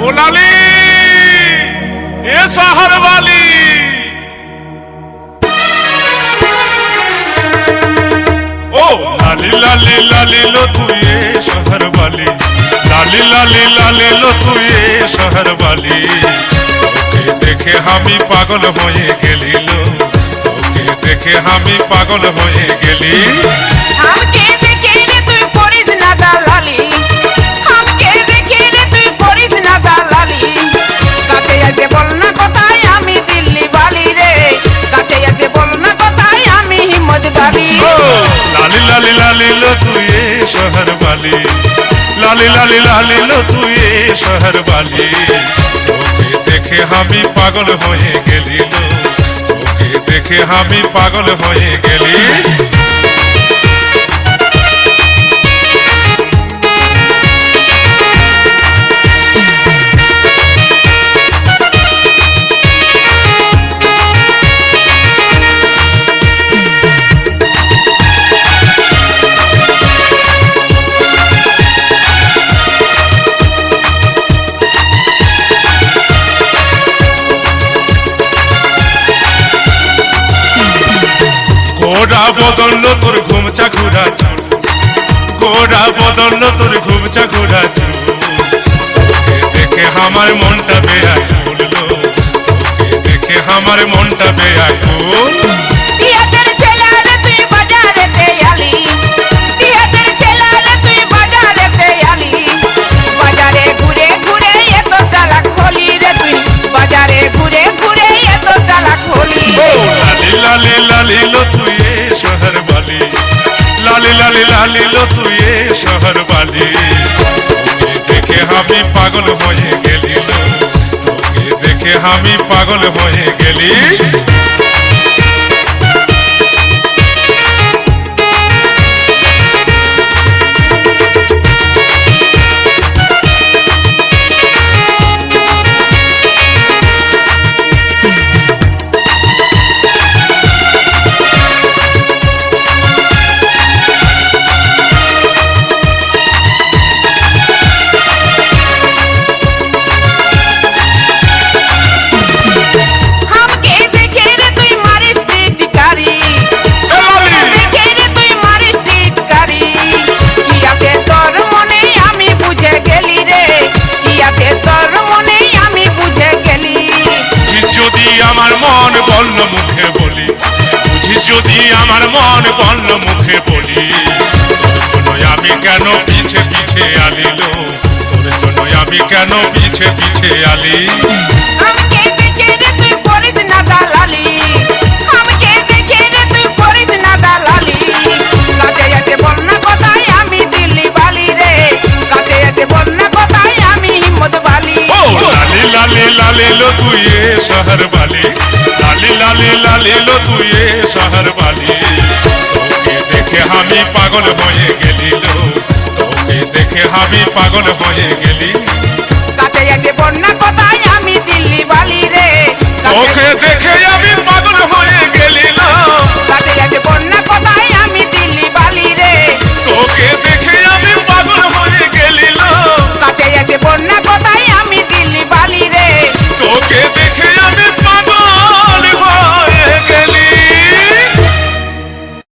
ও লালি এ শহর वाली ও লালি লালি লালি লো তুই এ শহর वाली লালি লালি লালি লো তুই এ শহর वाली তোকে দেখে আমি পাগল হয়ে গেলি লো তোকে দেখে আমি পাগল হয়ে গেলি আমাকে দেখে রে তুই করিস না দালালি আমাকে দেখে রে তুই করিস না দালালি কাছে এসে বল না কোথায় আমি দিল্লি বালি রে কাছে এসে বল না কোথায় আমি হিম্মত বালি লালি লালি লালি লো তুই এ শহর वाली লালি লালি লালি লো তুই এ শহর वाली তোকে দেখে আমি পাগল হয়ে গেলি লো তোকে দেখে আমি পাগল হয়ে গেলি গোড়া বদললো তোর ঘুমচা ঘোড়া চুল গোড়া বদললো তোর ঘুমচা ঘোড়া চুল তোকে দেখে আমার মনটা বেআকুল লো তোকে দেখে আমার মনটা বেআকুল টিয়াদের ছেলারে তুই বাজারেতে আলি টিয়াদের ছেলারে তুই বাজারেতে আলি বাজারে ঘুরে ঘুরে এত চালাক হলি রে তুই বাজারে ঘুরে ঘুরে এত চালাক হলি লালি লালি লালি লো তুই এ শহর वाली লালি লালি লালি লো তুই এ শহর वाली তোকে দেখে আমি পাগল হয়ে গেলি লো তোকে দেখে আমি পাগল হয়ে গেলি আমাকে দেখে রে তুই মারিস টিটকারি দেখে রে তুই মারিস টিটকারি কি আছে তোর মনে আমি বুঝে গেলি রে কি আছে তোর মনে আমি বুঝে গেলি বুঝিস যদি আমার মন বলল মুখে বলি বুঝিস যদি আমার মন বলল মুখে বলি তোর জন্য আমি কেন পিছে পিছে আলিল তোর জন্য আমি কেন পিছে পিছে আলি আমাকে দেখে রে তুই করিস না দালালি আমাকে দেখে রে তুই করিস না দালালি কাছে এসে বল না কোথায় আমি দিল্লি বালি রে কাছে এসে বল না কোথায় আমি হিম্মত বালি ও লালি লালি লালি লো তুই এ শহর वाली লালি লালি লালি লো তুই এ শহর वाली তোকে দেখে আমি পাগল হয়ে গেলি লো তোকে দেখে আমি পাগল হয়ে গেলি কাছে এসে বল না কোথায় আমি দিল্লি বালি রে তোকে